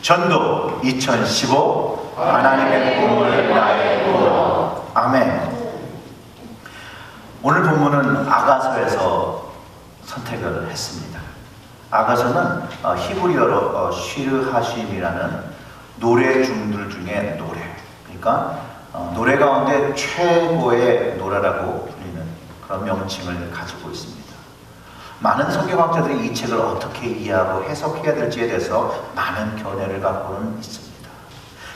전도 2015 하나님의 꿈을 나의 꿈으로. 아멘. 오늘 본문은 아가서에서 선택을 했습니다. 아가서는 히브리어로 쉬르하심이라는 노래 중들 중에 노래, 그러니까 노래 가운데 최고의 노래라고 불리는 그런 명칭을 가지고 있습니다. 많은 성경학자들이 이 책을 어떻게 이해하고 해석해야 될지에 대해서 많은 견해를 갖고는 있습니다.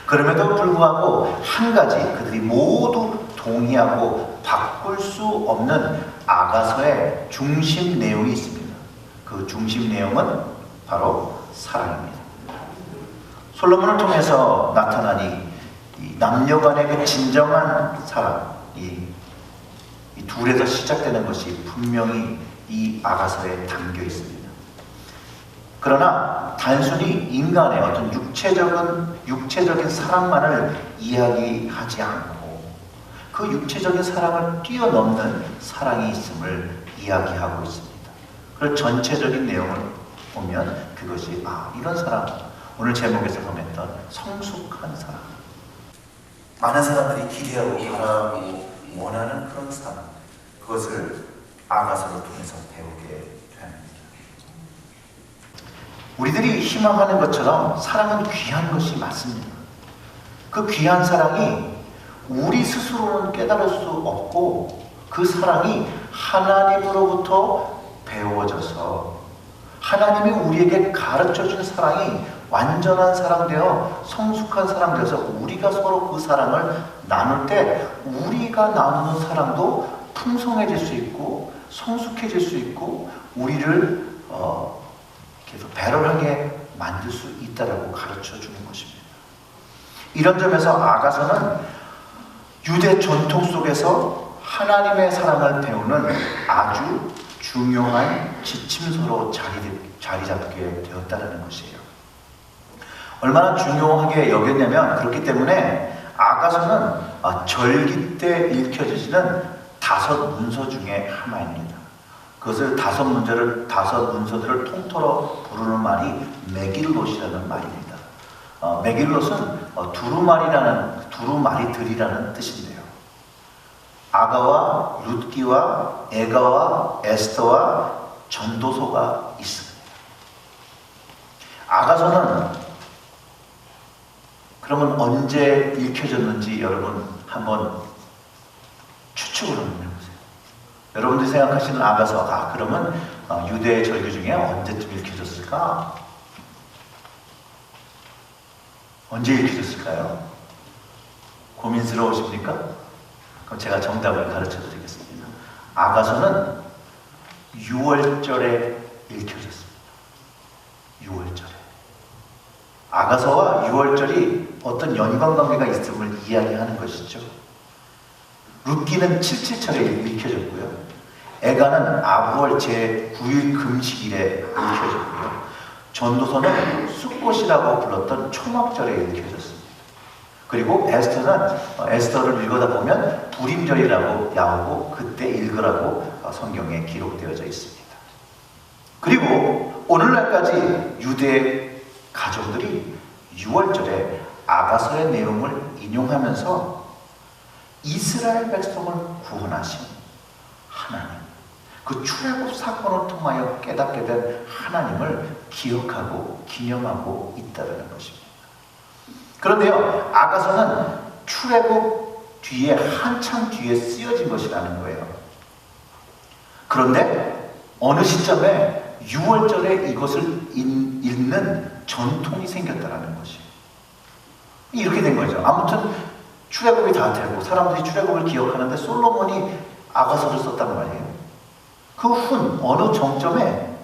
그럼에도 불구하고 한 가지 그들이 모두 동의하고 바꿀 수 없는 아가서의 중심 내용이 있습니다. 그 중심 내용은 바로 사랑입니다. 솔로몬을 통해서 나타난 이 남녀간의 그 진정한 사랑, 이 둘에서 시작되는 것이 분명히 이 아가서에 담겨 있습니다. 그러나 단순히 인간의 어떤 육체적인 사랑만을 이야기하지 않고 그 육체적인 사랑을 뛰어넘는 사랑이 있음을 이야기하고 있습니다. 그 전체적인 내용을 보면 그것이 이런 사랑, 오늘 제목에서 보냈던 성숙한 사랑, 많은 사람들이 기대하고 바라고 원하는 그런 사랑, 그것을 아가서를 통해서 배우게 됩니다. 우리들이 희망하는 것처럼 사랑은 귀한 것이 맞습니다. 그 귀한 사랑이 우리 스스로는 깨달을 수 없고 그 사랑이 하나님으로부터 배워져서 하나님이 우리에게 가르쳐준 사랑이 완전한 사랑 되어 성숙한 사랑 되어서 우리가 서로 그 사랑을 나눌 때 우리가 나누는 사랑도 풍성해질 수 있고 성숙해질 수 있고 우리를 계속 배럴하게 만들 수 있다라고 가르쳐 주는 것입니다. 이런 점에서 아가서는 유대 전통 속에서 하나님의 사랑을 배우는 아주 중요한 지침서로 자리 잡게 되었다는 것이에요. 얼마나 중요하게 여겼냐면 그렇기 때문에 아가서는 절기 때 읽혀지는 5 문서 중에 하나입니다. 그것을 5 문서들을 통틀어 부르는 말이 메길롯이라는 말입니다. 메길롯은 두루마리들이라는 뜻인데요. 아가와 룻기와 에가와 에스더와 전도서가 있습니다. 아가서는 그러면 언제 읽혀졌는지 여러분 한번 추측을 한번 해보세요. 여러분들이 생각하시는 아가서, 그러면 유대 절기 중에 언제쯤 읽혀졌을까? 언제 읽혀졌을까요? 고민스러우십니까? 그럼 제가 정답을 가르쳐 드리겠습니다. 아가서는 6월절에 읽혀졌습니다. 6월절에. 아가서와 6월절이 어떤 연관관계가 있음을 이야기하는 것이죠. 룻기는 77절에 읽혀졌고요. 에가는 아부월 제9일 금식일에 읽혀졌고요. 전도서는 숫꽃이라고 불렀던 초막절에 읽혀졌습니다. 그리고 에스더를 읽어다 보면 불임절이라고 나오고 그때 읽으라고 성경에 기록되어져 있습니다. 그리고 오늘날까지 유대 가족들이 6월절에 아가서의 내용을 인용하면서 이스라엘 백성을 구원하신 하나님, 그 출애굽 사건을 통하여 깨닫게 된 하나님을 기억하고 기념하고 있다는 것입니다. 그런데요, 아가서는 출애굽 뒤에 한참 뒤에 쓰여진 것이라는 거예요. 그런데 어느 시점에 6월절에 이것을 읽는 전통이 생겼다는 것이에요. 이렇게 된 거죠. 아무튼 출애굽이 다 되고 사람들이 출애굽을 기억하는데 솔로몬이 아가서를 썼단 말이에요. 그 후 어느 정점에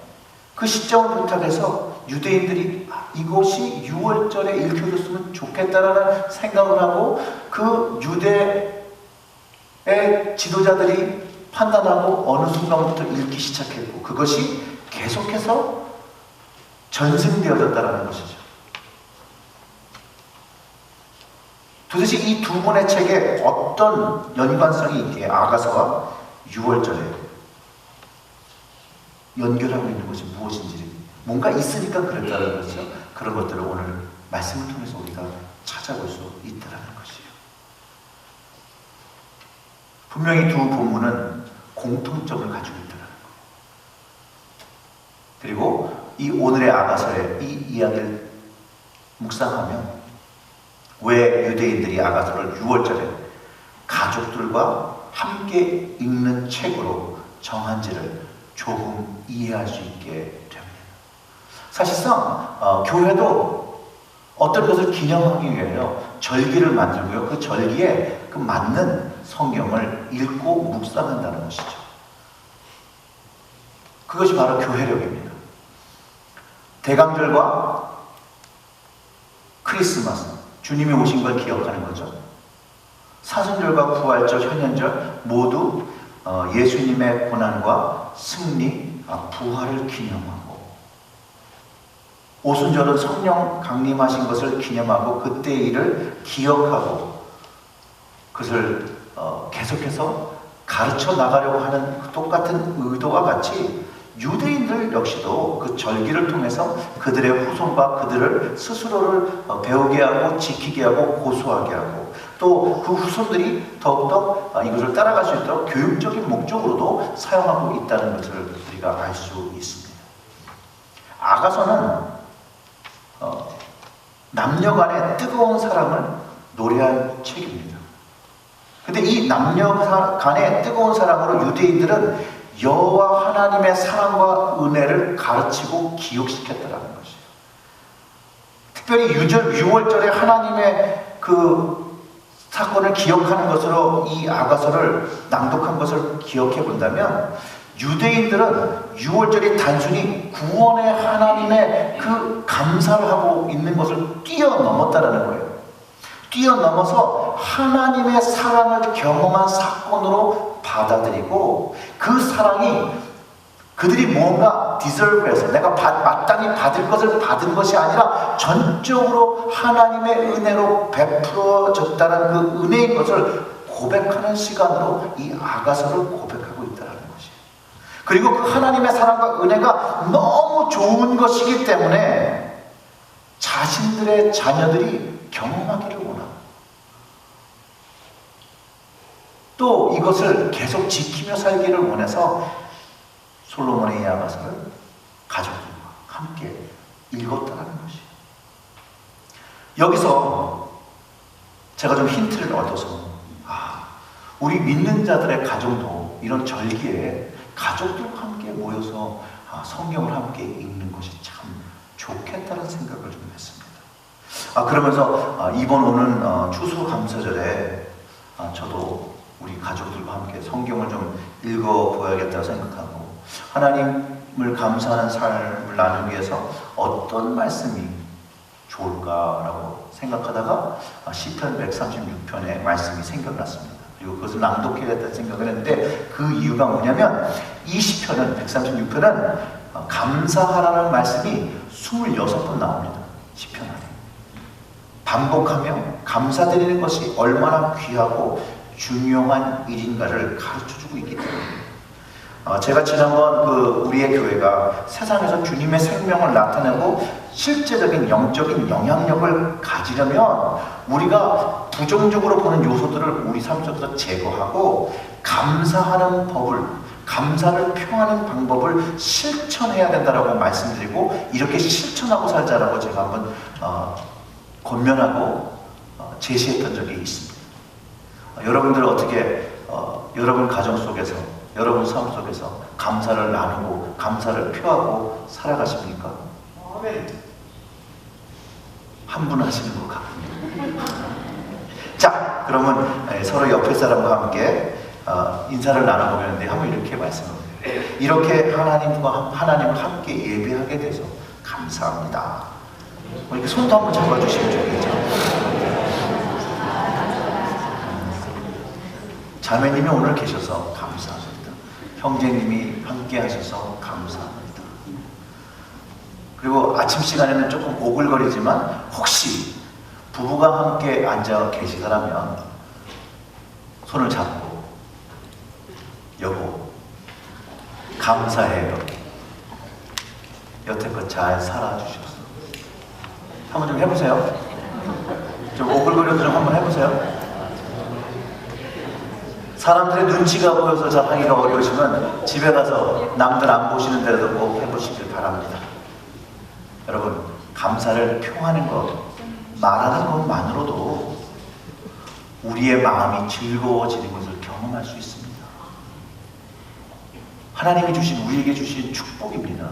그 시점을 부탁해서 유대인들이 이것이 6월절에 읽혀졌으면 좋겠다라는 생각을 하고 그 유대의 지도자들이 판단하고 어느 순간부터 읽기 시작했고 그것이 계속해서 전승되어졌다는 것이죠. 도대체 이 두 권의 책에 어떤 연관성이 있기에 아가서와 6월절에 연결하고 있는 것이 무엇인지 뭔가 있으니까 그랬다는 거죠. 그런 것들을 오늘 말씀을 통해서 우리가 찾아볼 수 있다는 것이에요. 분명히 두 본문은 공통점을 가지고 있다는 거예요. 그리고 이 오늘의 아가서의 이 이야기를 묵상하면 왜 유대인들이 아가서를 6월절에 가족들과 함께 읽는 책으로 정한지를 조금 이해할 수 있게 됩니다. 사실상 교회도 어떤 것을 기념하기 위해서 절기를 만들고요. 그 절기에 그 맞는 성경을 읽고 묵상한다는 것이죠. 그것이 바로 교회력입니다. 대강절과 크리스마스, 주님이 오신 걸 기억하는 거죠. 사순절과 부활절, 현현절 모두 예수님의 고난과 승리, 부활을 기념하고, 오순절은 성령 강림하신 것을 기념하고 그때의 일을 기억하고 그것을 계속해서 가르쳐 나가려고 하는 똑같은 의도와 같이 유대인들 역시도 그 절기를 통해서 그들의 후손과 그들을 스스로를 배우게 하고 지키게 하고 고소하게 하고 또 그 후손들이 더욱더 이것을 따라갈 수 있도록 교육적인 목적으로도 사용하고 있다는 것을 우리가 알 수 있습니다. 아가서는 남녀 간의 뜨거운 사랑을 노래한 책입니다. 근데 이 남녀 간의 뜨거운 사랑으로 유대인들은 여호와 하나님의 사랑과 은혜를 가르치고 기억시켰다는 것이에요. 특별히 6월절에 하나님의 그 사건을 기억하는 것으로 이 아가서를 낭독한 것을 기억해 본다면 유대인들은 6월절이 단순히 구원의 하나님의 그 감사를 하고 있는 것을 뛰어넘었다는 거예요. 뛰어넘어서 하나님의 사랑을 경험한 사건으로 받아들이고 그 사랑이 그들이 무언가 디저브해서 내가 마땅히 받을 것을 받은 것이 아니라 전적으로 하나님의 은혜로 베풀어졌다는 그 은혜인 것을 고백하는 시간으로 이 아가서를 고백하고 있다는 것이에요. 그리고 그 하나님의 사랑과 은혜가 너무 좋은 것이기 때문에 자신들의 자녀들이 경험하기를 원하고 또 이것을 계속 지키며 살기를 원해서 솔로몬의 이 아가서를 가족들과 함께 읽었다는 것이에요. 여기서 제가 좀 힌트를 얻어서 우리 믿는 자들의 가정도 이런 절기에 가족들과 함께 모여서 성경을 함께 읽는 것이 참 좋겠다는 생각을 좀 했습니다. 그러면서 이번 오는 추수감사절에 저도 우리 가족들과 함께 성경을 좀 읽어보야겠다고 생각하고 하나님을 감사하는 삶을 나누기 위해서 어떤 말씀이 좋을까라고 생각하다가 시편 136편의 말씀이 생각났습니다. 그리고 그것을 낭독해야겠다는 생각을 했는데 그 이유가 뭐냐면 이 시편은 136편은 감사하라는 말씀이 26번 나옵니다. 시편 안에 반복하며 감사드리는 것이 얼마나 귀하고 중요한 일인가를 가르쳐주고 있기 때문에 제가 지난번 우리의 교회가 세상에서 주님의 생명을 나타내고 실제적인 영적인 영향력을 가지려면 우리가 부정적으로 보는 요소들을 우리 삶 속에서 제거하고 감사하는 법을, 감사를 표하는 방법을 실천해야 된다라고 말씀드리고 이렇게 실천하고 살자라고 제가 한번 권면하고 제시했던 적이 있습니다. 여러분들 어떻게 여러분 가정 속에서 여러분 삶 속에서 감사를 나누고 감사를 표하고 살아가십니까? 한 분 하시는 것 같군요. 자, 그러면 서로 옆에 사람과 함께 인사를 나눠보겠는데 한번 이렇게 말씀해보세요. 이렇게 하나님과 함께 예배하게 돼서 감사합니다. 이렇게 손도 한번 잡아주시면 좋겠죠. 자매님이 오늘 계셔서 감사합니다. 형제님이 함께 하셔서 감사합니다. 그리고 아침 시간에는 조금 오글거리지만 혹시 부부가 함께 앉아 계시더라면 손을 잡고 여보 감사해요. 여태껏 잘 살아주셔서 한번 좀 해보세요. 좀 오글거려도 좀 한번 해보세요. 사람들의 눈치가 보여서 잘 하기가 어려우시면 집에 가서 남들 안 보시는 데라도 꼭 해보시길 바랍니다. 여러분, 감사를 표하는 것, 말하는 것만으로도 우리의 마음이 즐거워지는 것을 경험할 수 있습니다. 하나님이 주신, 우리에게 주신 축복입니다.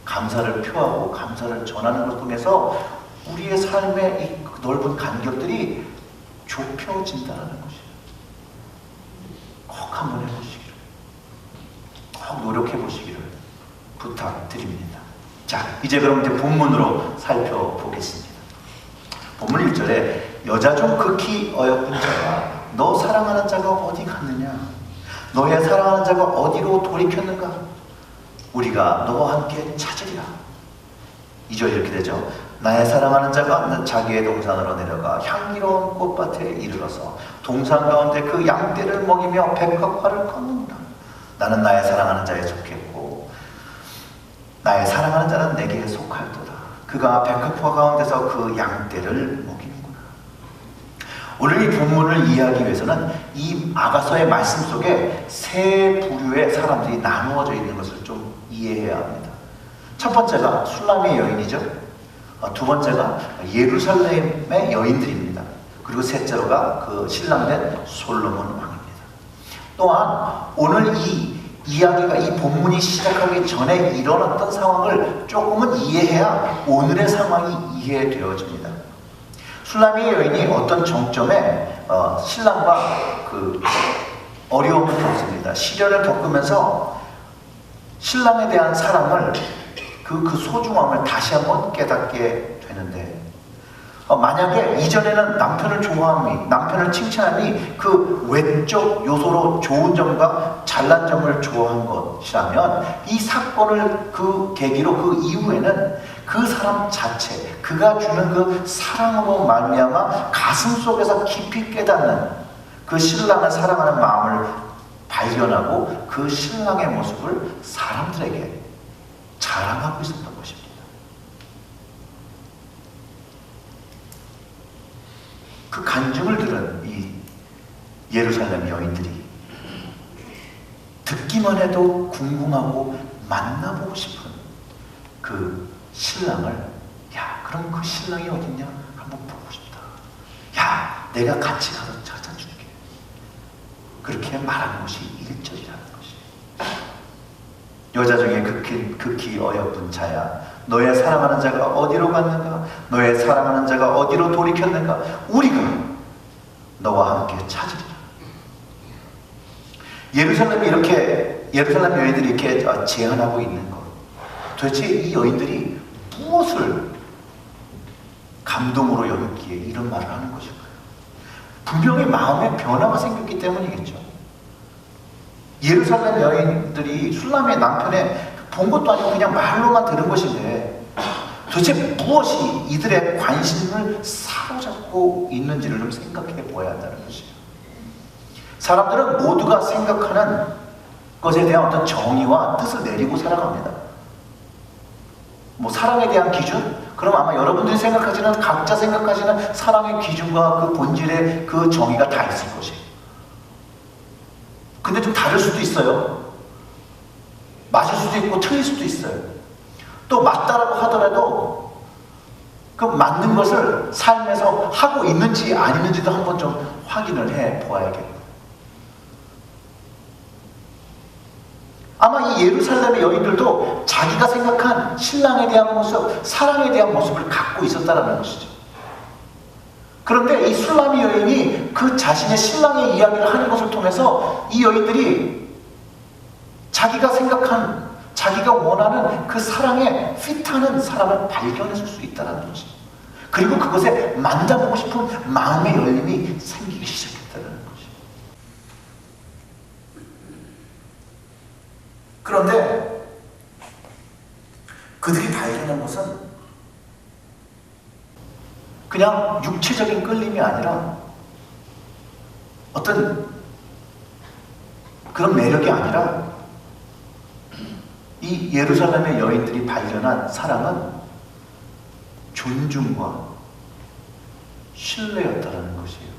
감사를 표하고 감사를 전하는 것을 통해서 우리의 삶의 이 넓은 간격들이 좁혀진다는 것이에요. 꼭 한번 해보시기를, 꼭 노력해보시기를 부탁드립니다. 자, 이제 그럼 이제 본문으로 살펴보겠습니다. 본문 1절에 여자 중 극히 어여쁜 자가 너 사랑하는 자가 어디 갔느냐? 너의 사랑하는 자가 어디로 돌이켰는가? 우리가 너와 함께 찾으리라. 2절 이렇게 되죠. 나의 사랑하는 자가 자기의 동산으로 내려가 향기로운 꽃밭에 이르러서 동산 가운데 그 양떼를 먹이며 백합화를 걷는구나. 나는 나의 사랑하는 자에 속했고 나의 사랑하는 자는 내게 속할도다. 그가 백합화 가운데서 그 양떼를 먹이는구나. 오늘 이 본문을 이해하기 위해서는 이 아가서의 말씀 속에 세 부류의 사람들이 나누어져 있는 것을 좀 이해해야 합니다. 첫 번째가 술람의 여인이죠. 두 번째가 예루살렘의 여인들입니다. 그리고 셋째로가 그 신랑된 솔로몬 왕입니다. 또한 오늘 이 이야기가, 이 본문이 시작하기 전에 일어났던 상황을 조금은 이해해야 오늘의 상황이 이해되어집니다. 술람의 여인이 어떤 정점에 신랑과 그 어려움을 겪습니다. 시련을 겪으면서 신랑에 대한 사랑을, 그 소중함을 다시 한번 깨닫게 되는데, 만약에 이전에는 남편을 좋아함이, 남편을 칭찬함이 그 외적 요소로 좋은 점과 잘난 점을 좋아한 것이라면, 이 사건을 그 계기로 그 이후에는 그 사람 자체, 그가 주는 그 사랑으로 말미암아 가슴 속에서 깊이 깨닫는 그 신랑을 사랑하는 마음을 발견하고 그 신랑의 모습을 사람들에게 자랑하고 있었던 것입니다. 그 간증을 들은 이 예루살렘 여인들이 듣기만 해도 궁금하고 만나보고 싶은 그 신랑을, 야, 그럼 그 신랑이 어딨냐? 한번 보고 싶다. 야, 내가 같이 가서 찾아줄게. 그렇게 말하는 것이 1절이라는 것이. 여자 중에 극히 어여쁜 자야, 너의 사랑하는 자가 어디로 갔는가? 너의 사랑하는 자가 어디로 돌이켰는가? 우리가 너와 함께 찾으리라. 예루살렘 여인들이 이렇게 제안하고 있는 것, 도대체 이 여인들이 무엇을 감동으로 여겼기에 이런 말을 하는 것일까요? 분명히 마음에 변화가 생겼기 때문이겠죠. 예루살렘 여인들이 술람의 남편의 본 것도 아니고 그냥 말로만 들은 것인데, 도대체 무엇이 이들의 관심을 사로잡고 있는지를 좀 생각해 보아야 한다는 것이에요. 사람들은 모두가 생각하는 것에 대한 어떤 정의와 뜻을 내리고 살아갑니다. 뭐 사랑에 대한 기준? 그럼 아마 여러분들이 생각하시는, 각자 생각하시는 사랑의 기준과 그 본질의 그 정의가 다 있을 것이에요. 근데 좀 다를 수도 있어요. 맞을 수도 있고 틀릴 수도 있어요. 또 맞다라고 하더라도 그 맞는 것을 삶에서 하고 있는지 아니는지도 한번 좀 확인을 해 보아야겠고, 아마 이 예루살렘의 여인들도 자기가 생각한 신랑에 대한 모습, 사랑에 대한 모습을 갖고 있었다는 것이죠. 그런데 이 술람의 여인이 그 자신의 신랑의 이야기를 하는 것을 통해서 이 여인들이 자기가 생각한, 자기가 원하는 그 사랑에 핏하는 사람을 발견했을 수 있다는 것이죠. 그리고 그것에 만나보고 싶은 마음의 열림이 생기기 시작했다는 것이죠. 그런데 그들이 발견한 것은 그냥 육체적인 끌림이 아니라 어떤 그런 매력이 아니라 이 예루살렘의 여인들이 발견한 사랑은 존중과 신뢰였다라는 것이에요.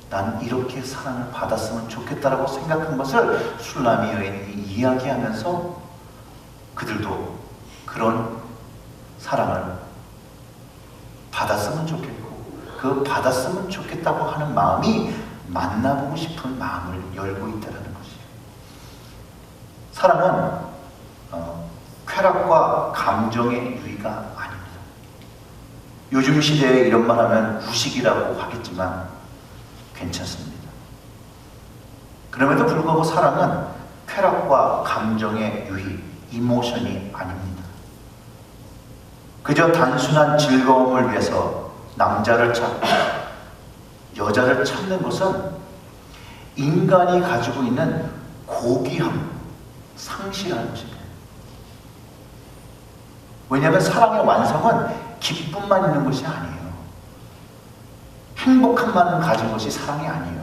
난 이렇게 사랑을 받았으면 좋겠다라고 생각한 것을 술라미 여인이 이야기하면서 그들도 그런 사랑을 받았으면 좋겠고 그 받았으면 좋겠다고 하는 마음이 만나보고 싶은 마음을 열고 있다는 것이에요. 사랑은 쾌락과 감정의 유의가 아닙니다. 요즘 시대에 이런 말 하면 구식이라고 하겠지만 괜찮습니다. 그럼에도 불구하고 사랑은 쾌락과 감정의 유의, 이모션이 아닙니다. 그저 단순한 즐거움을 위해서 남자를 찾고 여자를 찾는 것은 인간이 가지고 있는 고귀함, 상실하는 것입니다. 왜냐하면 사랑의 완성은 기쁨만 있는 것이 아니에요. 행복함만 가진 것이 사랑이 아니에요.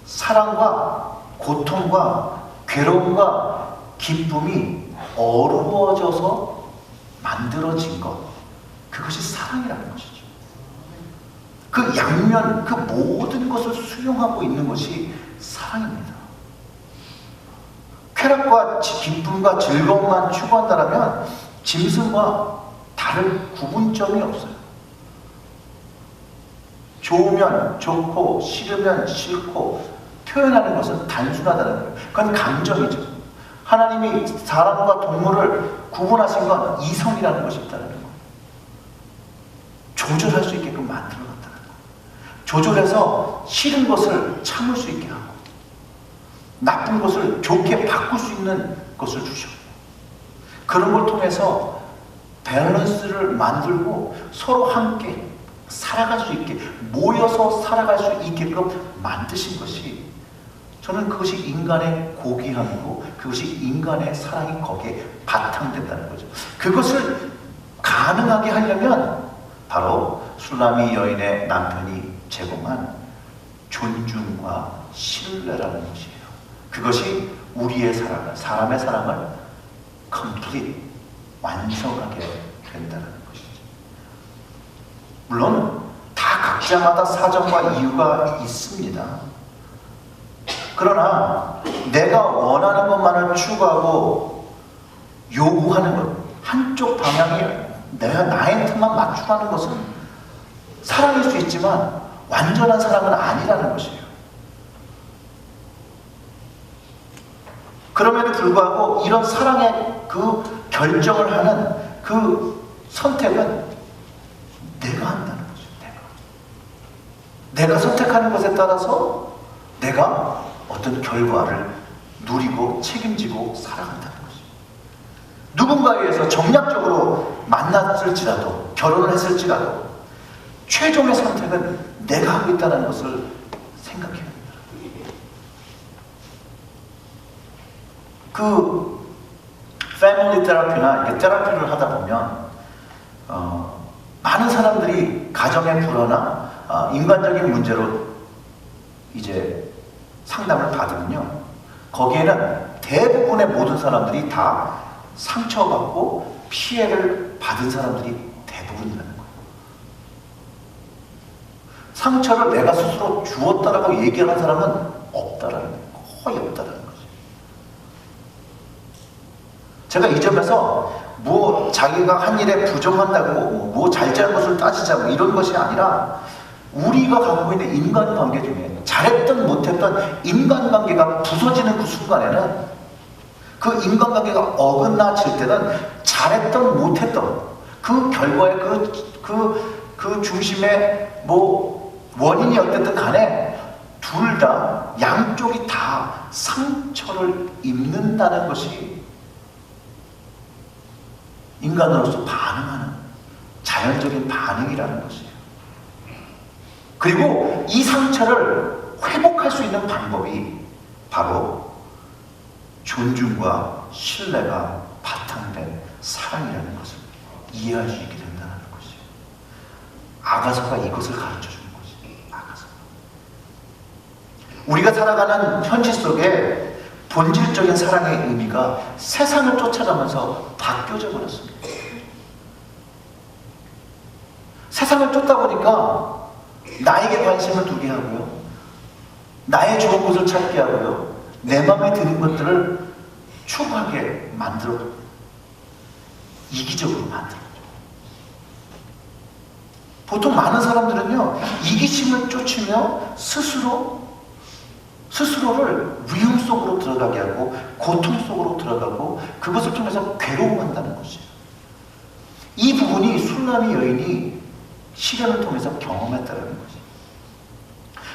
사랑과 고통과 괴로움과 기쁨이 어우러져서 만들어진 것, 그것이 사랑이라는 것이죠. 그 양면, 그 모든 것을 수용하고 있는 것이 사랑입니다. 쾌락과 기쁨과 즐거움만 추구한다면 짐승과 다른 구분점이 없어요. 좋으면 좋고 싫으면 싫고 표현하는 것은 단순하다는 거예요. 그건 감정이죠. 하나님이 사람과 동물을 구분하신 건 이성이라는 것이 있다는 거예요. 조절할 수 있게끔 만들어놨다는 거예요. 조절해서 싫은 것을 참을 수 있게 하고 나쁜 것을 좋게 바꿀 수 있는 것을 주셨고 그런 걸 통해서 밸런스를 만들고 서로 함께 살아갈 수 있게 모여서 살아갈 수 있게끔 만드신 것이 저는 그것이 인간의 고귀함이고 그것이 인간의 사랑이 거기에 바탕된다는 거죠. 그것을 가능하게 하려면 바로 술라미 여인의 남편이 제공한 존중과 신뢰라는 것이에요. 그것이 우리의 사랑을, 사람의 사랑을 complete, 완성하게 된다는 것이죠. 물론 다 각자마다 사정과 이유가 있습니다. 그러나 내가 원하는 것만을 추구하고 요구하는 것, 한쪽 방향에 내가 나의 틈만 맞추라는 것은 사랑일 수 있지만 완전한 사랑은 아니라는 것이에요. 그럼에도 불구하고 이런 사랑의 그 결정을 하는 그 선택은 내가 한다는 거죠. 내가 선택하는 것에 따라서 내가 어떤 결과를 누리고 책임지고 살아간다는 것이죠. 누군가에 의해서 정략적으로 만났을지라도 결혼을 했을지라도 최종의 선택은 내가 하고 있다는 것을 생각해야 합니다. 그 패밀리 테라피나 이렇게 테라피를 하다 보면 많은 사람들이 가정의 불화나 인간적인 문제로 이제 상담을 받으면요, 거기에는 대부분의 모든 사람들이 다 상처받고 피해를 받은 사람들이 대부분이라는 거예요. 상처를 내가 스스로 주었다라고 얘기하는 사람은 없다라는 거예요. 거의 없다라는 거죠. 제가 이 점에서 뭐 자기가 한 일에 부정한다고 뭐 잘잘못을 따지자고 이런 것이 아니라 우리가 갖고 있는 인간관계 중에 잘했던 못했던 인간관계가 부서지는 그 순간에는 그 인간관계가 어긋나질 때는 잘했던 못했던 그 결과의 그 중심의 뭐 원인이 어쨌든 간에 둘 다 양쪽이 다 상처를 입는다는 것이 인간으로서 반응하는 자연적인 반응이라는 것이에요. 그리고 이 상처를 회복할 수 있는 방법이 바로 존중과 신뢰가 바탕된 사랑이라는 것을 이해할 수 있게 된다는 것이에요. 아가서가 이것을 가르쳐 주는 것이에요. 아가서. 우리가 살아가는 현실 속에 본질적인 사랑의 의미가 세상을 쫓아가면서 바뀌어져 버렸습니다. 세상을 쫓다 보니까 나에게 관심을 두게 하고요, 나의 좋은 곳을 찾게 하고요, 내 마음에 드는 것들을 추구하게 만들어, 이기적으로 만들어. 보통 많은 사람들은요, 이기심을 쫓으며 스스로를 위험 속으로 들어가게 하고 고통 속으로 들어가고 그것을 통해서 괴로워한다는 것이에요. 이 부분이 술람이 여인이 시련을 통해서 경험했다는 것이에요.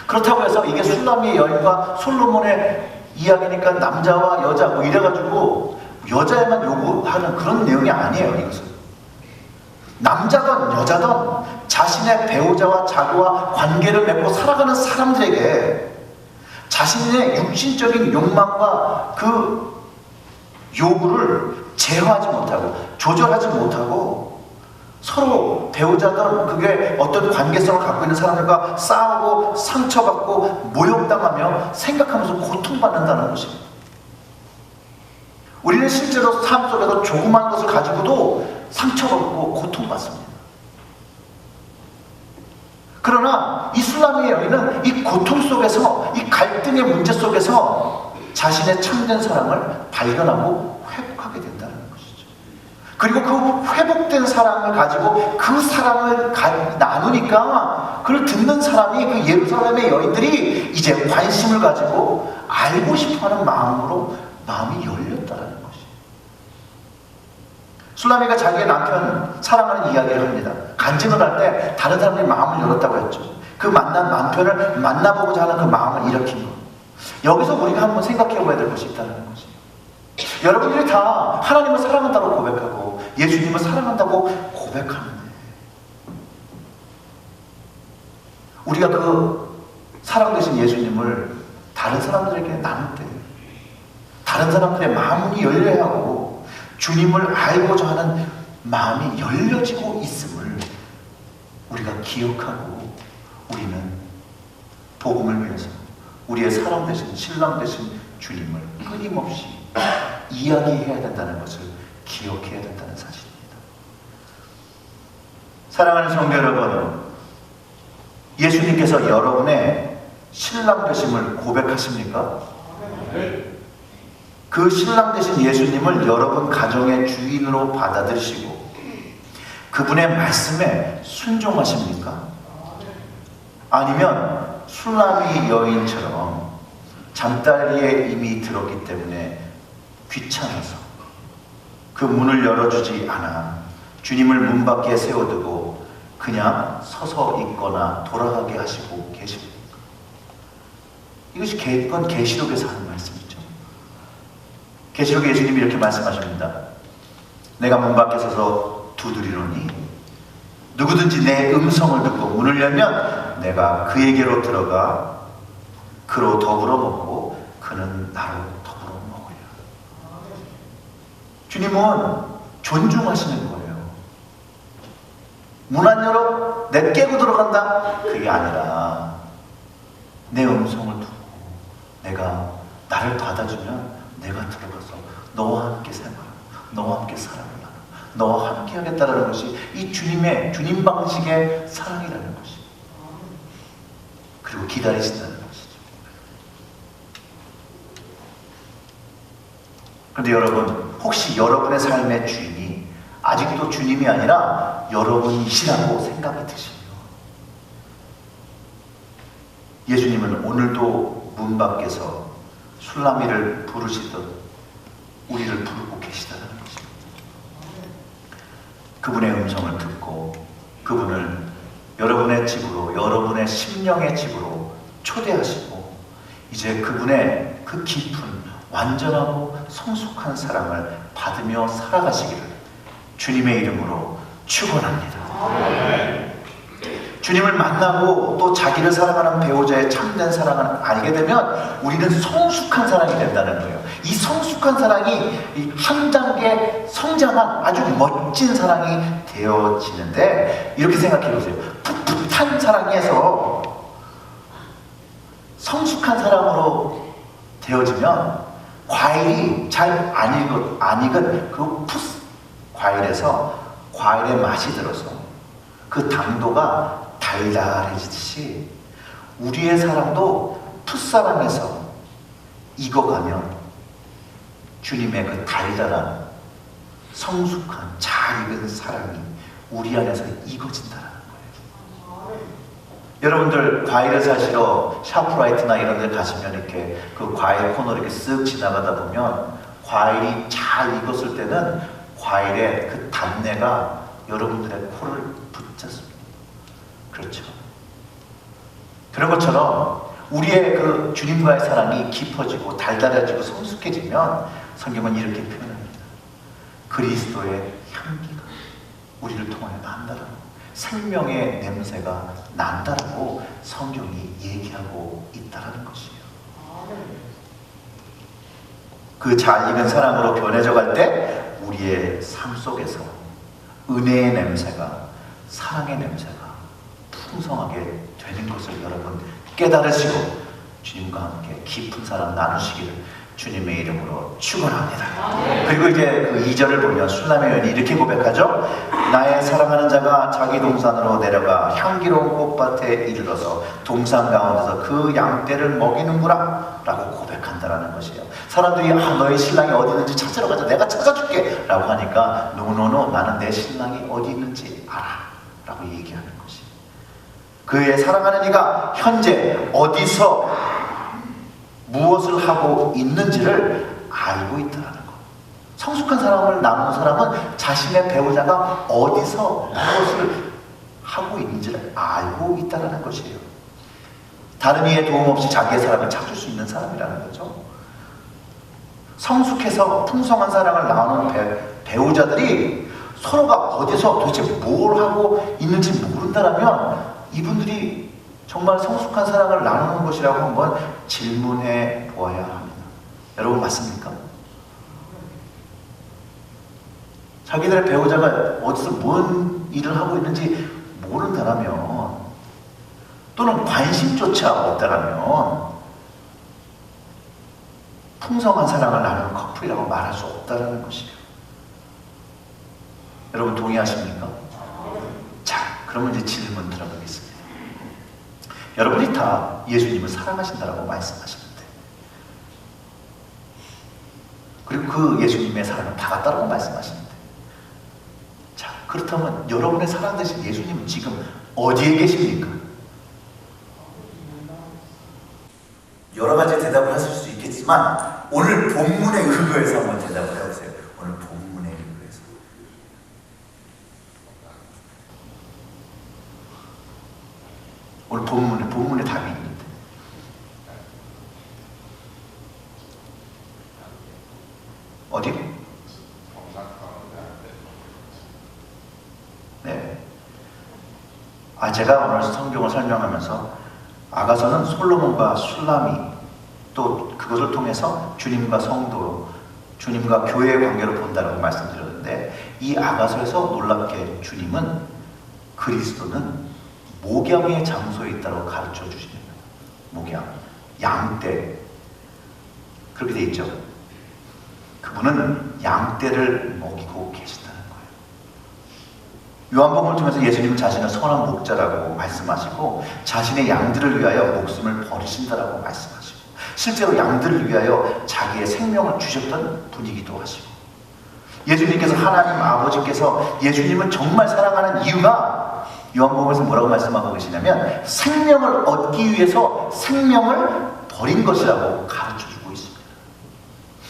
그렇다고 해서 이게 술람이 여인과 솔로몬의 이야기니까 남자와 여자 뭐 이래가지고 여자에만 요구하는 그런 내용이 아니에요. 이것은 남자든 여자든 자신의 배우자와 자기와 관계를 맺고 살아가는 사람들에게 자신의 육신적인 욕망과 그 요구를 제어하지 못하고 조절하지 못하고 서로 배우자든 그게 어떤 관계성을 갖고 있는 사람들과 싸우고 상처받고 모욕당하며 생각하면서 고통받는다는 것입니다. 우리는 실제로 삶 속에서 조그만 것을 가지고도 상처받고 고통받습니다. 그러나 이 술람의 여인은 이 고통 속에서, 이 갈등의 문제 속에서 자신의 참된 사랑을 발견하고 회복하게 된다는 것이죠. 그리고 그 회복된 사랑을 가지고 그 사랑을 나누니까 그걸 듣는 사람이, 그 예루살렘의 여인들이 이제 관심을 가지고 알고 싶어하는 마음으로 마음이 열렸다는 것이에요. 술라미가 자기의 남편 사랑하는 이야기를 합니다. 간증을 할 때 다른 사람들이 마음을 열었다고 했죠. 그 만난 남편을 만나보고자 하는 그 마음을 일으킨 것. 여기서 우리가 한번 생각해 봐야 될 것이 있다는 것이에요. 여러분들이 다 하나님을 사랑한다고 고백하고 예수님을 사랑한다고 고백하는데 우리가 그 사랑 되신 예수님을 다른 사람들에게 나눌 때 다른 사람들의 마음이 열려야 하고 주님을 알고자 하는 마음이 열려지고 있음을 우리가 기억하고 우리는 복음을 위해서 우리의 사랑 되신 신랑 되신 주님을 끊임없이 이야기해야 된다는 것을 기억해야 된다는 사실입니다. 사랑하는 성도 여러분, 예수님께서 여러분의 신랑 되심을 고백하십니까? 그 신랑 되신 예수님을 여러분 가정의 주인으로 받아들이시고 그분의 말씀에 순종하십니까? 아니면 술라미 여인처럼 잠자리에 이미 들었기 때문에 귀찮아서 그 문을 열어주지 않아 주님을 문 밖에 세워두고 그냥 서서 있거나 돌아가게 하시고 계십니까? 이것이 그건 계시록에서 하는 말씀이죠. 계시록에 예수님이 이렇게 말씀하십니다. 내가 문 밖에 서서 두드리노니 누구든지 내 음성을 듣고 문을 열면 내가 그에게로 들어가 그로 더불어 먹고 그는 나로 더불어 먹으리라. 주님은 존중하시는 거예요. 문 안 열어? 내 깨고 들어간다? 그게 아니라 내 음성을 듣고 내가 나를 받아주면 내가 들어가서 너와 함께 생활하고 너와 함께 사랑을 나누고 너와 함께 하겠다는 것이 이 주님의 주님 방식의 사랑이라는 것이 그리고 기다리신다는 것이죠. 그런데 여러분, 혹시 여러분의 삶의 주인이 아직도 주님이 아니라 여러분이시라고 생각이 드시면 예수님은 오늘도 문 밖에서 술라미를 부르시듯 우리를 부르고 계시다는 것입니다. 그분의 음성을 듣고 그분을 여러분의 집으로, 여러분의 심령의 집으로 초대하시고 이제 그분의 그 깊은 완전하고 성숙한 사랑을 받으며 살아가시기를 주님의 이름으로 축원합니다. 주님을 만나고 또 자기를 사랑하는 배우자의 참된 사랑을 알게 되면 우리는 성숙한 사랑이 된다는 거예요. 이 성숙한 사랑이 한 단계 성장한 아주 멋진 사랑이 되어지는데 이렇게 생각해 보세요. 풋풋한 사랑에서 성숙한 사랑으로 되어지면 과일이 잘 안 익은 그 과일에서 과일의 맛이 들어서 그 당도가 달달해지듯이 우리의 사랑도 풋사랑에서 익어가면 주님의 그 달달한 성숙한 잘 익은 사랑이 우리 안에서 익어진다는 거예요. 여러분들 과일을 사시러 샤프라이트나 이런 데 가시면 이렇게 그 과일 코너 이렇게 쓱 지나가다 보면 과일이 잘 익었을 때는 과일의 그 단내가 여러분들의 코를 붙잡습니다. 그렇죠. 그런 것처럼 우리의 그 주님과의 사랑이 깊어지고 달달해지고 성숙해지면 성경은 이렇게 표현합니다. 그리스도의 향기가 우리를 통하여 난다라고, 생명의 냄새가 난다라고 성경이 얘기하고 있다라는 것이에요. 그 잘 익은 사랑으로 변해져 갈 때 우리의 삶 속에서 은혜의 냄새가, 사랑의 냄새가 풍성하게 되는 것을 여러분 깨달으시고 주님과 함께 깊은 사랑 나누시기를 주님의 이름으로 축원합니다. 그리고 이제 그 2절을 보면 술람의 여인이 이렇게 고백하죠. 나의 사랑하는 자가 자기 동산으로 내려가 향기로운 꽃밭에 이르러서 동산 가운데서 그 양떼를 먹이는구나 라고 고백한다라는 것이에요. 사람들이 너의 신랑이 어디 있는지 찾으러 가자, 내가 찾아줄게 라고 하니까 노노노, 나는 내 신랑이 어디 있는지 알아 라고 얘기하는 것이에요. 그의 사랑하는 이가 현재 어디서 무엇을 하고 있는지를 알고 있다는 것. 성숙한 사랑을 나누는 사람은 자신의 배우자가 어디서 무엇을 하고 있는지를 알고 있다는 것이에요. 다른 이의 도움 없이 자기의 사랑을 찾을 수 있는 사람이라는 거죠. 성숙해서 풍성한 사랑을 나누는 배우자들이 서로가 어디서 도대체 뭘 하고 있는지 모른다면 이분들이 정말 성숙한 사랑을 나누는 것이라고 한번 질문해 보아야 합니다. 여러분 맞습니까? 자기들의 배우자가 어디서 뭔 일을 하고 있는지 모른다라면, 또는 관심조차 없다라면 풍성한 사랑을 나누는 커플이라고 말할 수 없다는 것이에요. 여러분 동의하십니까? 자, 그러면 이제 질문 들어가겠습니다. 여러분이 다 예수님을 사랑하신다라고 말씀하시는데, 그리고 그 예수님의 사랑을 받았다라고 말씀하시는데, 자, 그렇다면 여러분의 사랑 되신 예수님은 지금 어디에 계십니까? 여러 가지 대답을 하실 수 있겠지만 오늘 본문에 의거해서 한번 대답을 해보세요. 오늘 본문에 의거해서. 오늘 본문에 답이 있는데, 어디? 네. 제가 오늘 성경을 설명하면서 아가서는 솔로몬과 술람이, 또 그것을 통해서 주님과 성도, 주님과 교회의 관계로 본다라고 말씀드렸는데, 이 아가서에서 놀랍게 주님은 그리스도는 목양의 장소에 있다고 가르쳐 주십니다. 목양, 양떼, 그렇게 돼 있죠. 그분은 양떼를 먹이고 계신다는 거예요. 요한복음을 통해서 예수님은 자신을 선한 목자라고 말씀하시고 자신의 양들을 위하여 목숨을 버리신다라고 말씀하시고, 실제로 양들을 위하여 자기의 생명을 주셨던 분이기도 하시고, 예수님께서, 하나님 아버지께서 예수님을 정말 사랑하는 이유가 요한복음에서 뭐라고 말씀하고 계시냐면 생명을 얻기 위해서 생명을 버린 것이라고 가르쳐주고 있습니다.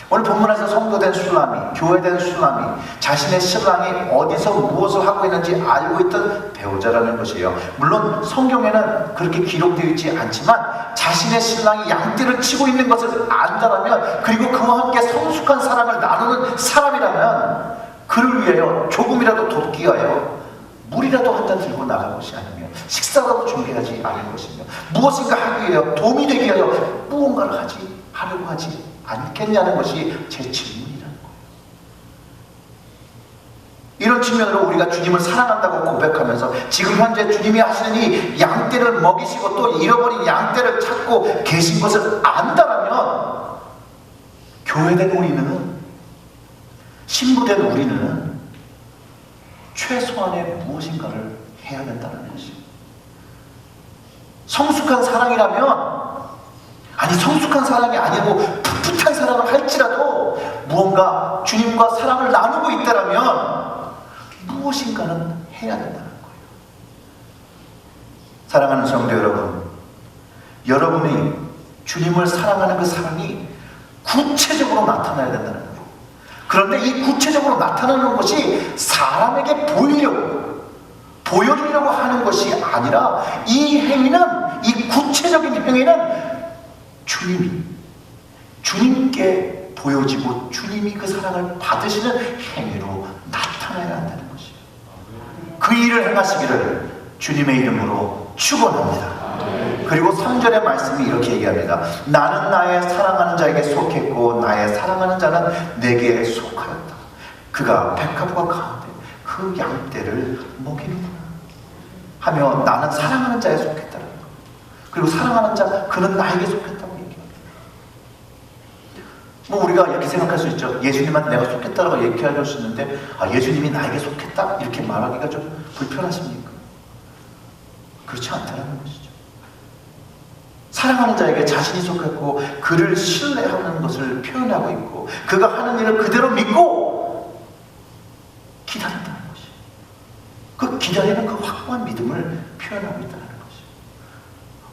오늘 본문에서 성도된 술람이, 교회된 술람이 자신의 신랑이 어디서 무엇을 하고 있는지 알고 있던 배우자라는 것이에요. 물론 성경에는 그렇게 기록되어 있지 않지만 자신의 신랑이 양떼를 치고 있는 것을 안다라면, 그리고 그와 함께 성숙한 사랑을 나누는 사람이라면 그를 위하여 조금이라도 돕기 위하여 물이라도 한 잔 들고 나갈 것이 아니며 식사라도 준비하지 않을 것이며 무엇인가 하기 위하여, 도움이 되기 위하여 무언가를 하려고 하지 않겠냐는 것이 제 질문이라는 거예요. 이런 측면으로 우리가 주님을 사랑한다고 고백하면서 지금 현재 주님이 하시는 이 양떼를 먹이시고 또 잃어버린 양떼를 찾고 계신 것을 안다라면, 교회된 우리는, 신부된 우리는 최소한의 무엇인가를 해야 된다는 것이. 성숙한 사랑이라면, 아니 성숙한 사랑이 아니고 풋풋한 사랑을 할지라도 무언가 주님과 사랑을 나누고 있다면 무엇인가는 해야 된다는 거예요. 사랑하는 성도 여러분, 여러분이 주님을 사랑하는 그 사랑이 구체적으로 나타나야 된다는 거예요. 그런데 이 구체적으로 나타나는 것이 사람에게 보여주려고 하는 것이 아니라 이 행위는, 이 구체적인 행위는 주님께 보여지고 주님이 그 사랑을 받으시는 행위로 나타나야 한다는 것이에요. 그 일을 행하시기를 주님의 이름으로 축원합니다. 그리고 3절의 말씀이 이렇게 얘기합니다. 나는 나의 사랑하는 자에게 속했고 나의 사랑하는 자는 내게 속하였다. 그가 백합과 가운데 그 양떼를 먹이는구나 하며 나는 사랑하는 자에 속했다는 것. 그리고 사랑하는 자, 그는 나에게 속했다고 얘기합니다. 뭐 우리가 이렇게 생각할 수 있죠. 예수님한테 내가 속했다라고 얘기할 수 있는데, 예수님이 나에게 속했다? 이렇게 말하기가 좀 불편하십니까? 그렇지 않다는 것이죠. 사랑하는 자에게 자신이 속했고 그를 신뢰하는 것을 표현하고 있고 그가 하는 일을 그대로 믿고 기다린다는 것이, 그 기다리는 그 확고한 믿음을 표현하고 있다는 것이.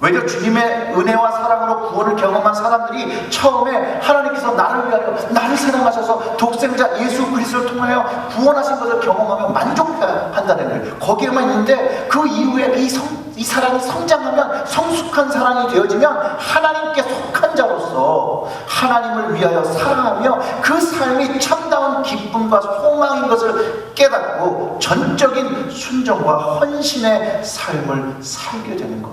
왜냐, 주님의 은혜와 사랑으로 구원을 경험한 사람들이 처음에 하나님께서 나를 위하여 나를 사랑하셔서 독생자 예수 그리스도를 통하여 구원하신 것을 경험하며 만족한다는 거예요. 거기에만 있는데 그 이후에 이 사랑이 성장하면, 성숙한 사랑이 되어지면 하나님께 속한 자로서 하나님을 위하여 사랑하며 그 삶이 참다운 기쁨과 소망인 것을 깨닫고 전적인 순종과 헌신의 삶을 살게 되는 것.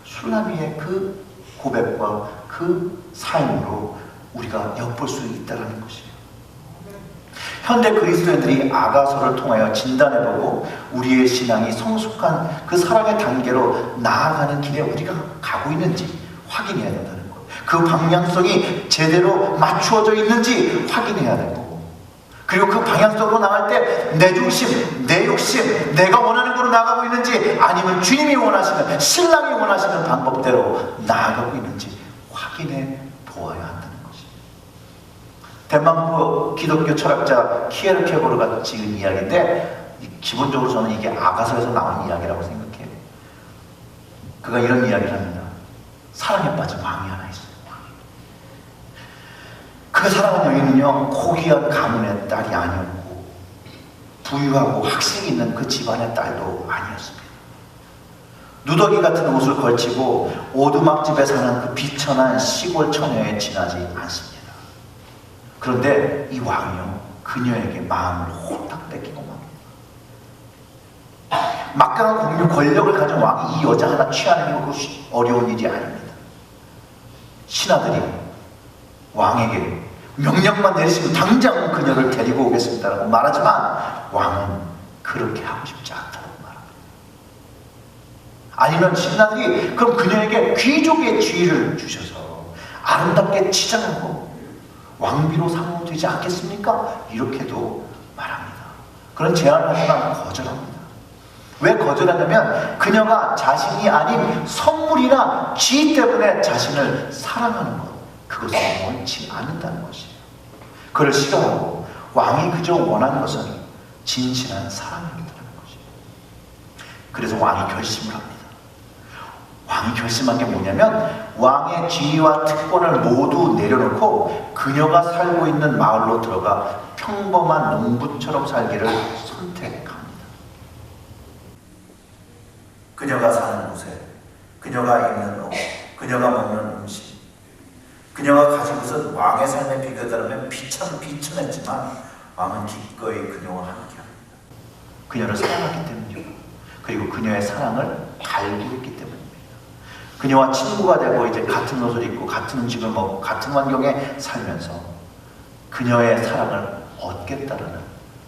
술라미의 그 고백과 그 삶으로 우리가 엿볼 수 있다는 것이에요. 현대 그리스도인들이 아가서를 통하여 진단해보고 우리의 신앙이 성숙한 그 사랑의 단계로 나아가는 길에 우리가 가고 있는지 확인해야 된다는 것. 그 방향성이 제대로 맞추어져 있는지 확인해야 되고, 그리고 그 방향성으로 나갈 때 내 중심, 내 욕심, 내가 원하는 대로 나가고 있는지 아니면 주님이 원하시는, 신랑이 원하시는 방법대로 나아가고 있는지 확인해 보아야 한다는 것입니다. 덴마크 기독교 철학자 키에르케고르가 지은 이야기인데, 기본적으로 저는 이게 아가서에서 나온 이야기라고 생각해요. 그가 이런 이야기를 합니다. 사랑에 빠진 왕이 하나 있어요. 그 사랑한 여인은요, 고귀한 가문의 딸이 아니었고 부유하고 학식이 있는 그 집안의 딸도 아니었습니다. 누더기 같은 옷을 걸치고 오두막집에 사는 그 비천한 시골 처녀에 지나지 않습니다. 그런데 이 왕이요, 그녀에게 마음을 홀딱 뺏기고 맙니다. 막강한 공유 권력을 가진 왕이 이 여자 하나 취하는 게 어려운 일이 아닙니다. 신하들이 왕에게 명령만 내리시면 당장 그녀를 데리고 오겠습니다라고 말하지만 왕은 그렇게 하고 싶지 않다고 말합니다. 아니면 신하들이 그럼 그녀에게 귀족의 지위를 주셔서 아름답게 치장하고 왕비로 삼으면 되지 않겠습니까? 이렇게도 말합니다. 그런 제안을 하지만 거절합니다. 왜 거절하냐면 그녀가 자신이 아닌 선물이나 지위 때문에 자신을 사랑하는 것, 그것을 원치 않는다는 것이에요. 그를 싫어하고 왕이 그저 원하는 것은 진실한 사랑이라는 것이에요. 그래서 왕이 결심을 합니다. 왕이 결심한 게 뭐냐면 왕의 지위와 특권을 모두 내려놓고 그녀가 살고 있는 마을로 들어가 평범한 농부처럼 살기를 선택합니다. 그녀가 사는 곳에, 그녀가 입는 옷, 그녀가 먹는 음식, 그녀가 가진 것은 왕의 삶에 비교하면 비천했지만 왕은 기꺼이 그녀와 함께합니다. 그녀를 사랑했기 때문이고, 그리고 그녀의 사랑을 갈구했기 때문입니다. 그녀와 친구가 되고 이제 같은 옷을 입고 같은 음식을 먹고 같은 환경에 살면서 그녀의 사랑을 얻겠다라는,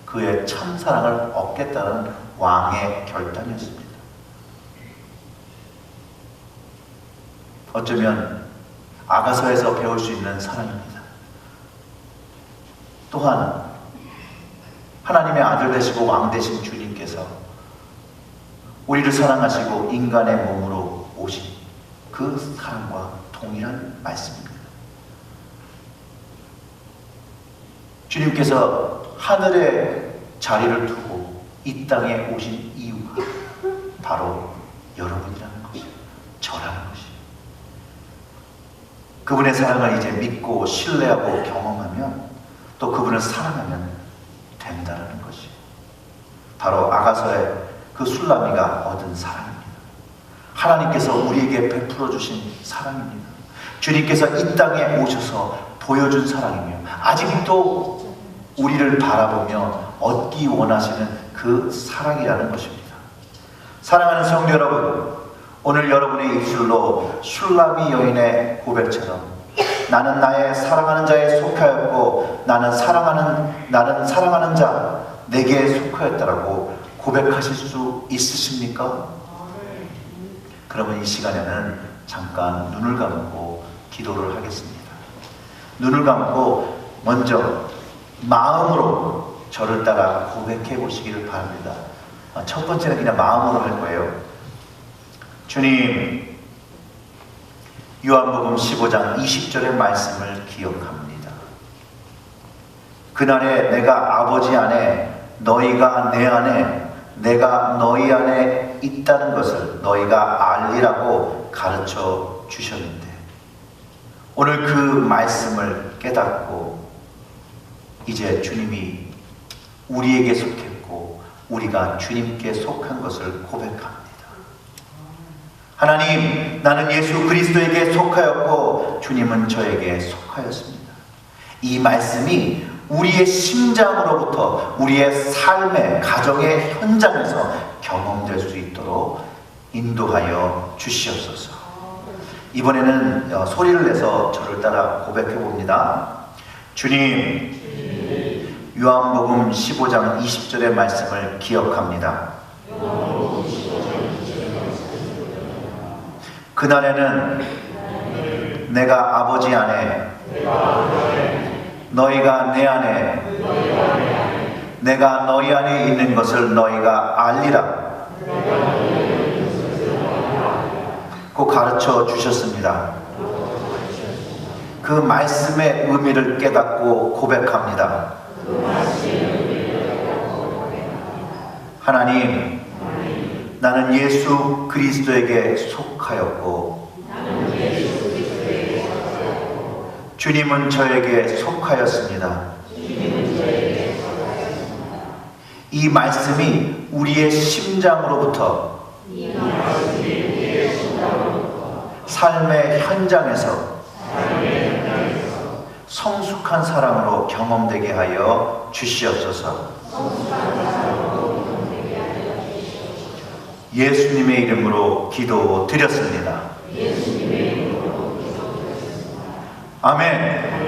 그의 참사랑을 얻겠다는 왕의 결단이었습니다. 어쩌면 아가서에서 배울 수 있는 사랑입니다. 또한 하나님의 아들 되시고 왕 되신 주님께서 우리를 사랑하시고 인간의 몸으로 오신 그 사랑과 동일한 말씀입니다. 주님께서 하늘에 자리를 두고 이 땅에 오신 이유가 바로 여러분이라는 것이에요. 저라는 것이에요. 그분의 사랑을 이제 믿고 신뢰하고 경험하면 또 그분을 사랑하면 된다는 것이에요. 바로 아가서의 그 술라미가 얻은 사랑입니다. 하나님께서 우리에게 베풀어 주신 사랑입니다. 주님께서 이 땅에 오셔서 보여준 사랑이며 아직도 우리를 바라보며 얻기 원하시는 그 사랑이라는 것입니다. 사랑하는 성도 여러분, 오늘 여러분의 입술로 슐라미 여인의 고백처럼 나는 나의 사랑하는 자에 속하였고 나는 사랑하는 자 내게 속하였다라고 고백하실 수 있으십니까? 그러면 이 시간에는 잠깐 눈을 감고 기도를 하겠습니다. 눈을 감고 먼저 마음으로 저를 따라 고백해 보시기를 바랍니다. 첫 번째는 그냥 마음으로 할 거예요. 주님, 요한복음 15장 20절의 말씀을 기억합니다. 그날에 내가 아버지 안에, 너희가 내 안에, 내가 너희 안에 있다는 것을 너희가 알리라고 가르쳐 주셨는데, 오늘 그 말씀을 깨닫고 이제 주님이 우리에게 속했고 우리가 주님께 속한 것을 고백합니다. 하나님, 나는 예수 그리스도에게 속하였고 주님은 저에게 속하였습니다. 이 말씀이 우리의 심장으로부터 우리의 삶의 가정의 현장에서 경험될 수 있도록 인도하여 주시옵소서. 이번에는 소리를 내서 저를 따라 고백해 봅니다. 주님, 요한복음 15장 20절의 말씀을 기억합니다. 그날에는 내가 아버지 안에, 너희가 내 안에, 내가 너희 안에 있는 것을 너희가 알리라 고 가르쳐 주셨습니다. 그 말씀의 의미를 깨닫고 고백합니다. 하나님, 나는 예수 그리스도에게 속하였고 주님은 저에게 속하였습니다. 이 말씀이 우리의 심장으로부터 삶의 현장에서 성숙한 사랑으로 경험되게 하여 주시옵소서. 예수님의 이름으로 기도드렸습니다. 아멘.